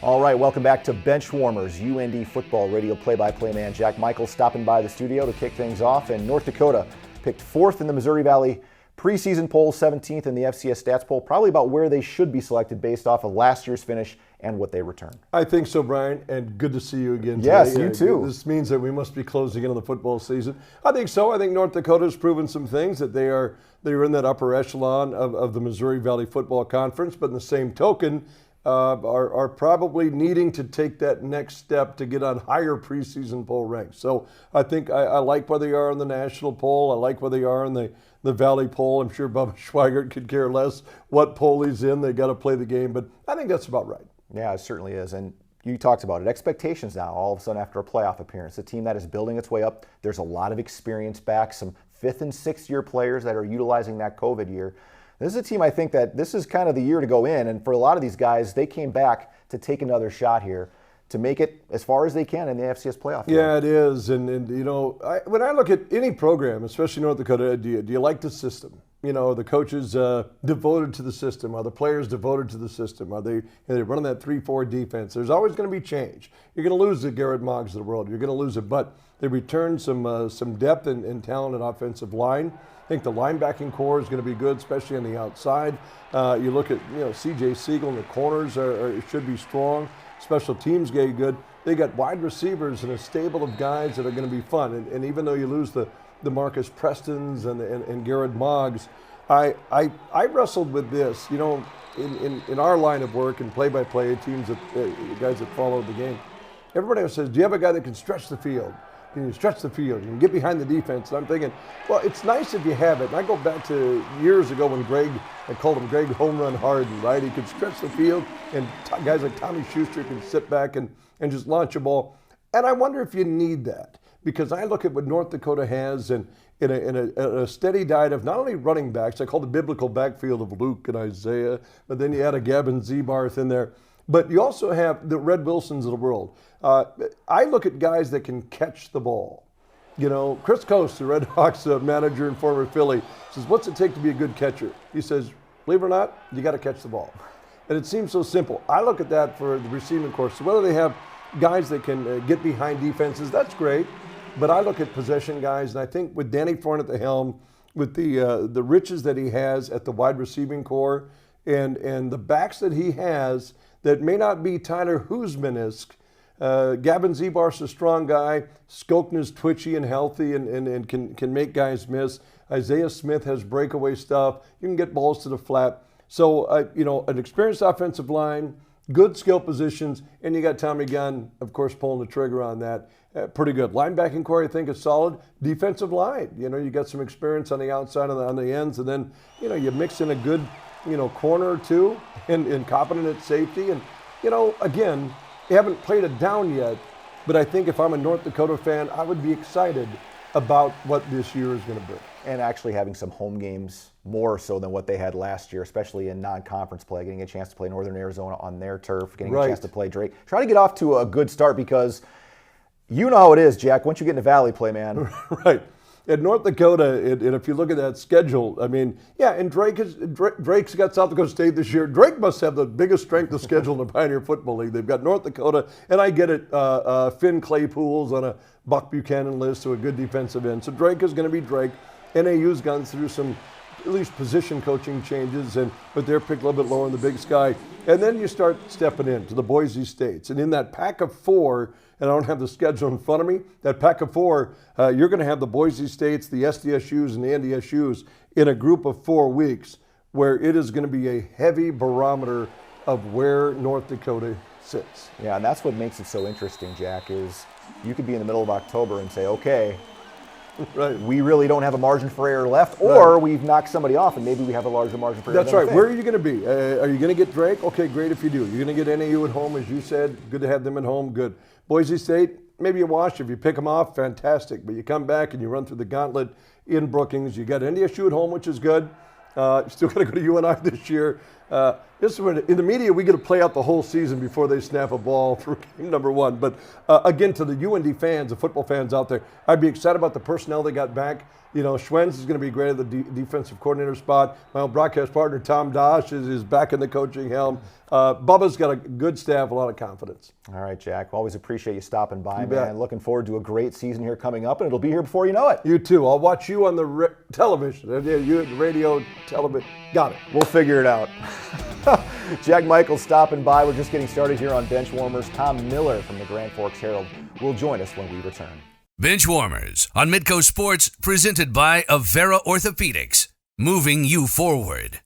All right, welcome back to Benchwarmers, UND football radio play-by-play man Jack Michaels stopping by the studio to kick things off. And North Dakota picked 4th in the Missouri Valley preseason poll, 17th in the FCS stats poll, probably about where they should be selected based off of last year's finish and what they returned. I think so, Brian, and good to see you again today. Yes, you too. This means that we must be closing in on the football season. I think so. I think North Dakota has proven some things, that they are in that upper echelon of the Missouri Valley Football Conference, but in the same token, are probably needing to take that next step to get on higher preseason poll ranks. So I think I like where they are in the national poll. I like where they are in the Valley poll. I'm sure Bubba Schweigert could care less what poll he's in. They got to play the game, but I think that's about right. Yeah, it certainly is. And you talked about it. Expectations now, all of a sudden after a playoff appearance. A team that is building its way up. There's a lot of experience back, some 5th and 6th year players that are utilizing that COVID year. This is a team I think that this is kind of the year to go in, and for a lot of these guys, they came back to take another shot here to make it as far as they can in the FCS playoff. Yeah, it is, and you know, when I look at any program, especially North Dakota, do you like the system? You know, the coaches devoted to the system? Are the players devoted to the system? Are they running that 3-4 defense? There's always going to be change. You're going to lose the Garrett Moggs of the world. You're going to lose it, but they return some depth and talent at offensive line. I think the linebacking core is going to be good, especially on the outside. You look at C.J. Siegel and the corners should be strong. Special teams get good. They got wide receivers and a stable of guys that are going to be fun. And even though you lose the Marcus Prestons and Garrett Moggs, I wrestled with this. You know, in our line of work and play-by-play teams, guys that follow the game, everybody says, "Do you have a guy that can stretch the field? Can you stretch the field? You can get behind the defense?" And I'm thinking, well, it's nice if you have it. And I go back to years ago when I called him Greg Home Run Harden, right? He could stretch the field, and guys like Tommy Schuster can sit back and just launch a ball. And I wonder if you need that, because I look at what North Dakota has in a steady diet of not only running backs, I call the biblical backfield of Luke and Isaiah, but then you add a Gavin Zebarth in there. But you also have the Red Wilsons of the world. I look at guys that can catch the ball. You know, Chris Coast, the Red Hawks manager and former Philly, says, "What's it take to be a good catcher?" He says, "Believe it or not, you got to catch the ball." And it seems so simple. I look at that for the receiving corps. So whether they have guys that can get behind defenses, that's great. But I look at possession guys, and I think with Danny Forn at the helm, with the riches that he has at the wide receiving corps, and the backs that he has that may not be Tyler Huseman-esque. Gavin Zebarth's a strong guy. Skokna's twitchy and healthy and can make guys miss. Isaiah Smith has breakaway stuff. You can get balls to the flat. So, an experienced offensive line, good skill positions, and you got Tommy Gunn, of course, pulling the trigger on that. Pretty good. Linebacking core, I think, is solid. Defensive line, you got some experience on the outside on the ends, and then, you mix in a good corner or two and competent at safety. And, again, they haven't played it down yet, but I think if I'm a North Dakota fan, I would be excited about what this year is going to bring. And actually having some home games more so than what they had last year, especially in non-conference play, getting a chance to play Northern Arizona on their turf, getting a chance to play Drake. Try to get off to a good start, because you know how it is, Jack, once you get into Valley play, man. Right. At North Dakota, and if you look at that schedule, I mean, yeah, and Drake's got South Dakota State this year. Drake must have the biggest strength of schedule in the Pioneer Football League. They've got North Dakota, and I get it, Finn Claypool's on a Buck Buchanan list, so a good defensive end. So Drake is going to be Drake. NAU's gone through some, at least position coaching changes, but they're picked a little bit lower in the Big Sky. And then you start stepping into the Boise States. And in that pack of 4, and I don't have the schedule in front of me, that pack of 4, you're going to have the Boise States, the SDSUs, and the NDSUs in a group of 4 weeks, where it is going to be a heavy barometer of where North Dakota sits. Yeah, and that's what makes it so interesting, Jack, is you could be in the middle of October and say, okay, right, we really don't have a margin for error left, or we've knocked somebody off and maybe we have a larger margin for error. That's right. Where are you going to be? Are you going to get Drake? Okay, great if you do. You're going to get NAU at home, as you said. Good to have them at home. Good. Boise State, maybe a wash. If you pick them off, fantastic. But you come back and you run through the gauntlet in Brookings. You got NDSU at home, which is good. Still got to go to UNI this year. This is when, in the media, we get to play out the whole season before they snap a ball for game number one. But again, to the UND fans, the football fans out there, I'd be excited about the personnel they got back. You know, Schwenz is going to be great at the defensive coordinator spot. My own broadcast partner, Tom Dosh, is back in the coaching helm. Bubba's got a good staff, a lot of confidence. All right, Jack. Always appreciate you stopping by, You man. bet. Looking forward to a great season here coming up, and it'll be here before you know it. You too. I'll watch you on the television. You radio, television. Got it. We'll figure it out. Jack Michaels stopping by. We're just getting started here on Benchwarmers. Tom Miller from the Grand Forks Herald will join us when we return. Benchwarmers on Midco Sports, presented by Avera Orthopedics, moving you forward.